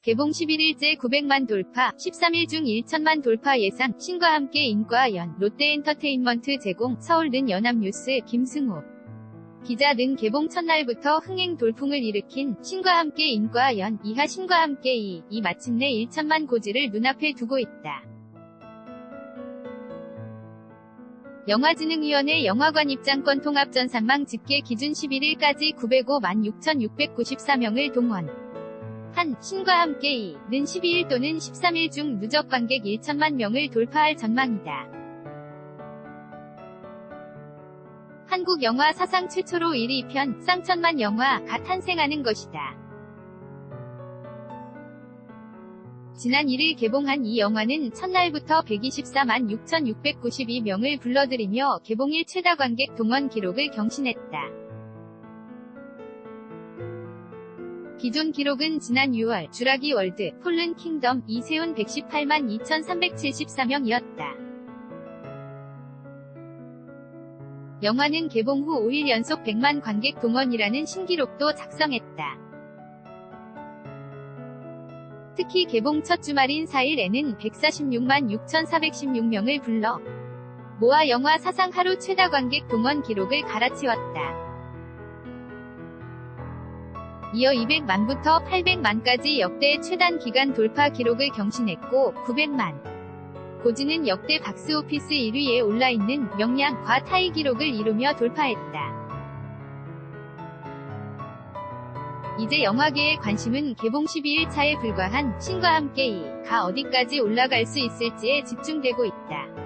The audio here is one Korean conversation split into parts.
개봉 11일째 900만 돌파, 13일 중 1천만 돌파 예상, 신과 함께 인과 연, 롯데엔터테인먼트 제공, 서울는 연합뉴스, 김승호 기자는 개봉 첫날부터 흥행 돌풍을 일으킨 신과 함께 인과 연, 이하 신과 함께 이 마침내 1천만 고지를 눈앞에 두고 있다. 영화진흥위원회 영화관 입장권 통합 전산망 집계 기준 11일까지 905만 6,694명을 동원. 한 신과 함께 이는 12일 또는 13일 중 누적 관객 1천만 명을 돌파할 전망이다. 한국 영화 사상 최초로 1위 편 쌍천만 영화가 탄생하는 것이다. 지난 1일 개봉한 이 영화는 첫날부터 124만 6,692명을 불러들이며 개봉일 최다 관객 동원 기록을 경신했다. 기존 기록은 지난 6월 주라기 월드, 폴른 킹덤, 이세훈 118만 2,374명이었다. 영화는 개봉 후 5일 연속 100만 관객 동원이라는 신기록도 작성했다. 특히 개봉 첫 주말인 4일에는 146만 6,416명을 불러 모아 영화 사상 하루 최다 관객 동원 기록을 갈아치웠다. 이어 200만부터 800만까지 역대 최단 기간 돌파 기록을 경신했고 900만 고지는 역대 박스오피스 1위에 올라있는 명량과 타이 기록을 이루며 돌파했다. 이제 영화계의 관심은 개봉 12일차에 불과한 신과 함께 이가 어디까지 올라갈 수 있을지에 집중되고 있다.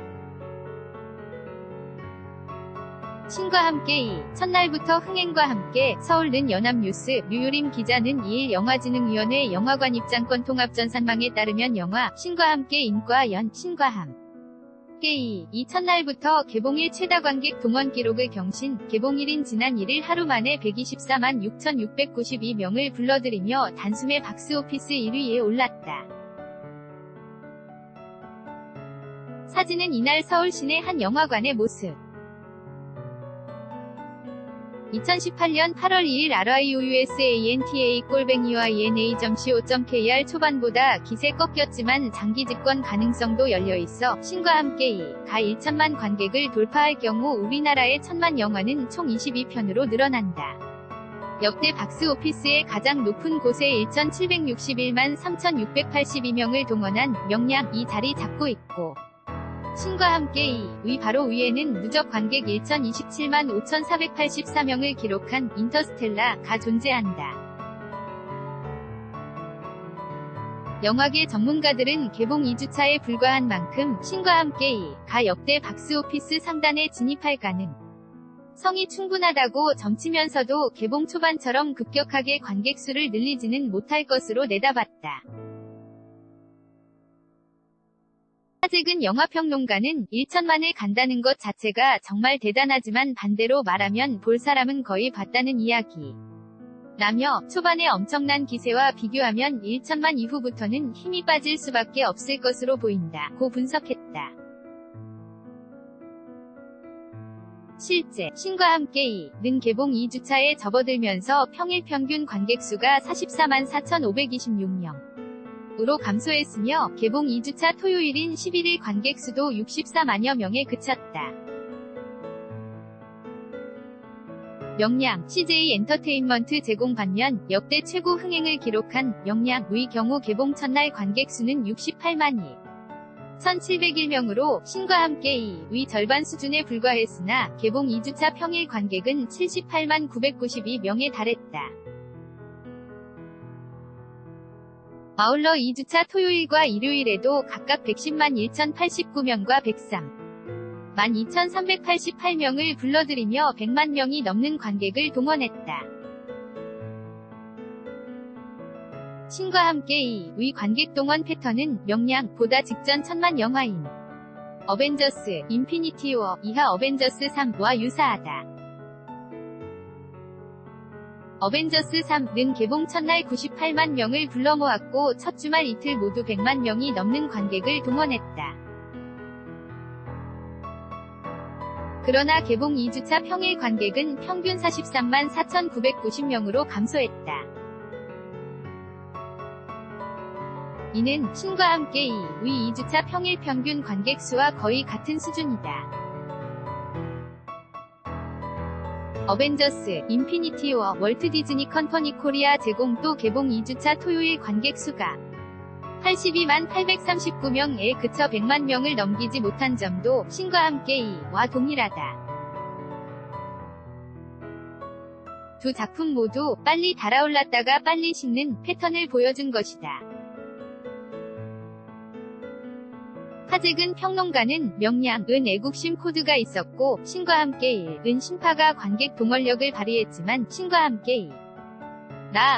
신과 함께 이 첫날부터 흥행과 함께 서울는 연합뉴스 류유림 기자는 2일 영화진흥위원회 영화관 입장권 통합 전산망에 따르면 영화 신과 함께 인과 연 신과 함께 이 첫날부터 개봉일 최다 관객 동원 기록을 경신, 개봉일인 지난 1일 하루 만에 124만 6,692명을 불러들이며 단숨에 박스오피스 1위에 올랐다. 사진은 이날 서울 시내 한 영화관의 모습. 2018년 8월 2일 RIOUSANTA:INA.co.kr 초반보다 기세 꺾였지만 장기 집권 가능성도 열려있어 신과 함께 이가 1천만 관객을 돌파할 경우 우리나라의 1000만 영화는 총 22편으로 늘어난다. 역대 박스오피스의 가장 높은 곳에 1,761만 3,682명을 동원한 명량이 자리 잡고 있고 신과 함께 이의 바로 위에는 누적 관객 1,027만 5,484명을 기록한 인터스텔라가 존재한다. 영화계 전문가들은 개봉 2주차에 불과한 만큼 신과 함께 이가 역대 박스오피스 상단에 진입할 가능성이 충분하다고 점치면서도 개봉 초반처럼 급격하게 관객 수를 늘리지는 못할 것으로 내다봤다. 하재근 영화평론가는 1천만을 간다는 것 자체가 정말 대단하지만 반대로 말하면 볼 사람은 거의 봤다는 이야기. 라며 초반의 엄청난 기세와 비교하면 1천만 이후부터는 힘이 빠질 수밖에 없을 것으로 보인다 고 분석했다. 실제 신과 함께 이는 개봉 2주차에 접어들면서 평일 평균 관객 수가 44만 4,526명. 으로 감소했으며 개봉 2주차 토요일인 11일 관객 수도 64만여 명에 그쳤다. 명량, CJ 엔터테인먼트 제공 반면 역대 최고 흥행을 기록한 명량의 경우 개봉 첫날 관객 수는 68만 2,701명으로 신과 함께 이의 절반 수준에 불과했으나 개봉 2주차 평일 관객은 78만 992명에 달했다. 아울러 2주차 토요일과 일요일에도 각각 110만 1,089명과 103만 2,388명을 불러들이며 100만 명이 넘는 관객을 동원했다. 신과 함께 이의 관객 동원 패턴은 명량보다 직전 1000만 영화인 어벤져스, 인피니티 워 이하 어벤져스 3와 유사하다. 어벤져스 3는 개봉 첫날 98만 명을 불러 모았고 첫 주말 이틀 모두 100만 명이 넘는 관객을 동원했다. 그러나 개봉 2주차 평일 관객은 평균 43만 4,990명으로 감소했다. 이는 신과 함께 2위 2주차 평일 평균 관객 수와 거의 같은 수준이다. 어벤져스, 인피니티 워, 월트 디즈니 컴퍼니 코리아 제공 또 개봉 2주차 토요일 관객 수가 82만 839명에 그쳐 100만 명을 넘기지 못한 점도 신과 함께 2와 동일하다. 두 작품 모두 빨리 달아올랐다가 빨리 식는 패턴을 보여준 것이다. 하재근 평론가는 명량은 애국심 코드가 있었고 신과 함께 1은 신파가 관객 동원력을 발휘했지만 신과 함께 2.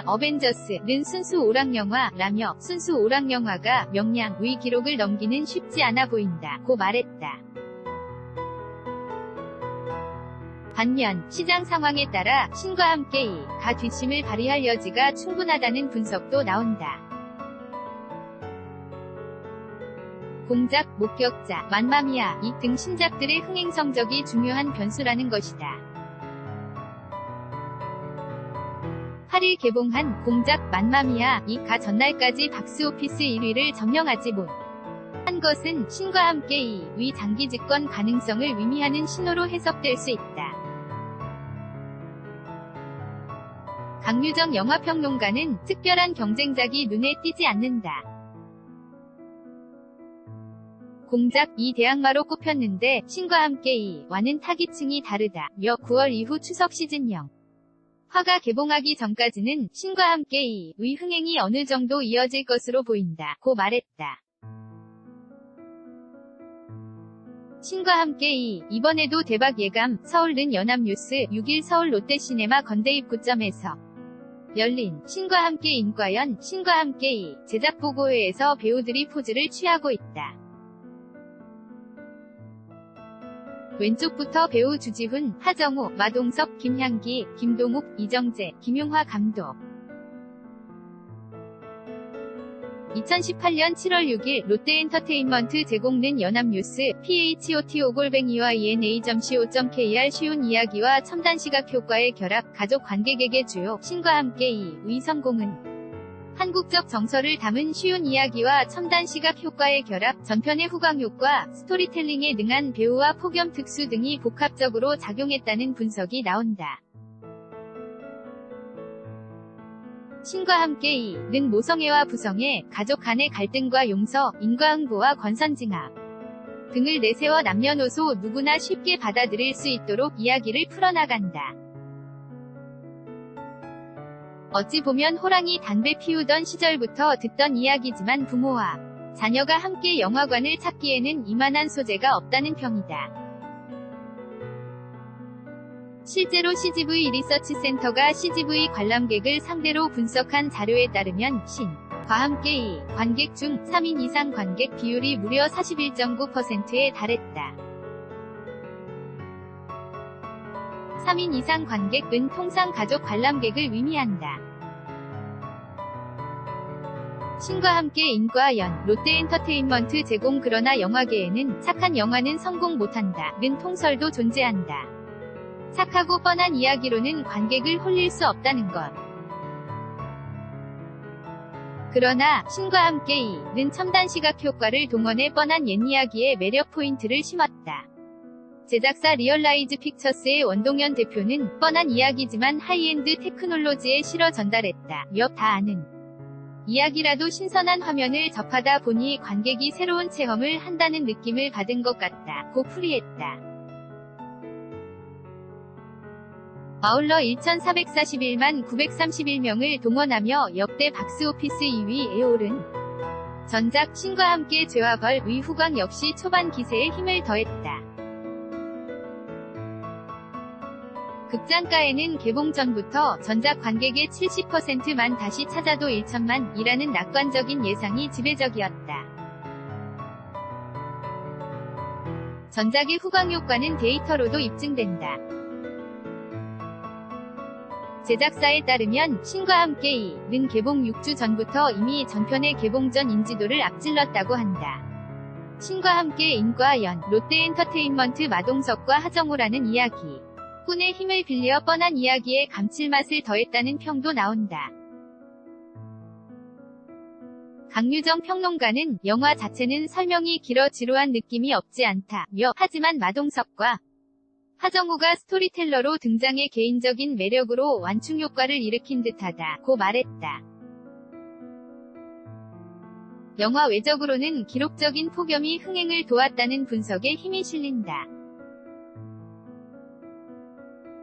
어벤져스는 순수 오락영화라며 순수 오락영화가 명량의 기록을 넘기는 쉽지 않아 보인다 고 말했다. 반면 시장 상황에 따라 신과 함께 2가 뒷심을 발휘할 여지가 충분하다는 분석도 나온다. 공작, 목격자, 맘마미아 등 신작들의 흥행 성적이 중요한 변수라는 것이다. 8일 개봉한 공작 맘마미아 가 전날까지 박스오피스 1위를 점령하지 못한 것은 신과 함께 2위 장기 집권 가능성을 의미하는 신호로 해석될 수 있다. 강유정 영화평론가는 특별한 경쟁작이 눈에 띄지 않는다. 공작 대항마로 꼽혔는데 신과 함께 2와는 타깃층이 다르다며 9월 이후 추석 시즌형 화가 개봉하기 전까지는 신과 함께 2의 흥행이 어느 정도 이어질 것으로 보인다 고 말했다. 신과 함께 2 이번에도 대박 예감 서울은 연합뉴스 6일 서울 롯데시네마 건대 입구점에서 열린 신과 함께 인과연 신과 함께 2 제작 보고회에서 배우들이 포즈를 취하고 있다. 왼쪽부터 배우 주지훈, 하정우, 마동석, 김향기, 김동욱, 이정재, 김용화 감독. 2018년 7월 6일 롯데엔터테인먼트 제공는 연합뉴스, PHOTO_ENA.co.kr 쉬운 이야기와 첨단 시각 효과의 결합, 가족 관객에게 주요, 신과 함께 2의 성공은 한국적 정서를 담은 쉬운 이야기와 첨단 시각 효과의 결합, 전편의 후광효과, 스토리텔링에 능한 배우와 폭염 특수 등이 복합적으로 작용했다는 분석이 나온다. 신과 함께 2는 모성애와 부성애, 가족 간의 갈등과 용서, 인과응보와 권선징악 등을 내세워 남녀노소 누구나 쉽게 받아들일 수 있도록 이야기를 풀어나간다. 어찌 보면 호랑이 담배 피우던 시절부터 듣던 이야기지만 부모와 자녀가 함께 영화관을 찾기에는 이만한 소재가 없다는 평이다. 실제로 CGV 리서치 센터가 CGV 관람객을 상대로 분석한 자료에 따르면 신과 함께 2 관객 중 3인 이상 관객 비율이 무려 41.9%에 달했다. 3인 이상 관객은 통상 가족 관람객을 의미한다. 신과 함께 인과연, 롯데엔터테인먼트 제공 그러나 영화계에는 착한 영화는 성공 못한다 는 통설도 존재한다. 착하고 뻔한 이야기로는 관객을 홀릴 수 없다는 것. 그러나 신과 함께 2는 첨단 시각 효과를 동원해 뻔한 옛이야기에 매력 포인트를 심었다. 제작사 리얼라이즈 픽처스의 원동현 대표는 뻔한 이야기지만 하이엔드 테크놀로지에 실어 전달했다. 다 아는 이야기라도 신선한 화면을 접하다 보니 관객이 새로운 체험을 한다는 느낌을 받은 것 같다 고 풀이했다. 아울러 1,441만 931명을 동원하며 역대 박스오피스 2위에 오른 전작 신과 함께 죄와 벌의 후광 역시 초반 기세에 힘을 더했다. 극장가에는 개봉 전부터 전작 관객의 70%만 다시 찾아도 1천만이라는 낙관적인 예상이 지배적이었다. 전작의 후광효과는 데이터로도 입증된다. 제작사에 따르면 신과 함께 2는 개봉 6주 전부터 이미 전편의 개봉 전 인지도를 앞질렀다고 한다. 신과 함께 인과연, 롯데엔터테인먼트 마동석과 하정우라는 이야기. 꾼의 힘을 빌려 뻔한 이야기에 감칠맛을 더했다는 평도 나온다. 강유정 평론가는 영화 자체는 설명이 길어 지루한 느낌이 없지 않다며, 하지만 마동석과 하정우가 스토리텔러로 등장해 개인적인 매력으로 완충 효과를 일으킨 듯하다고 말했다. 영화 외적으로는 기록적인 폭염이 흥행을 도왔다는 분석에 힘이 실린다.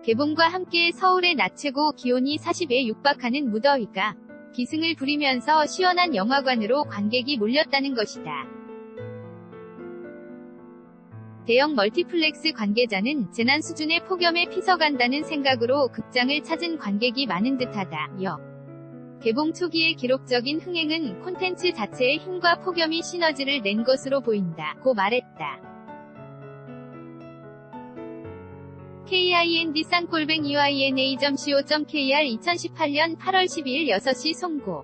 개봉과 함께 서울의 낮 최고 기온이 40에 육박하는 무더위가 기승을 부리면서 시원한 영화관으로 관객이 몰렸다는 것이다. 대형 멀티플렉스 관계자는 재난 수준의 폭염에 피서간다는 생각으로 극장을 찾은 관객이 많은 듯하다며, 개봉 초기의 기록적인 흥행은 콘텐츠 자체의 힘과 폭염이 시너지를 낸 것으로 보인다고 말했다. kind@eina.co.kr 2018년 8월 12일 6시 송고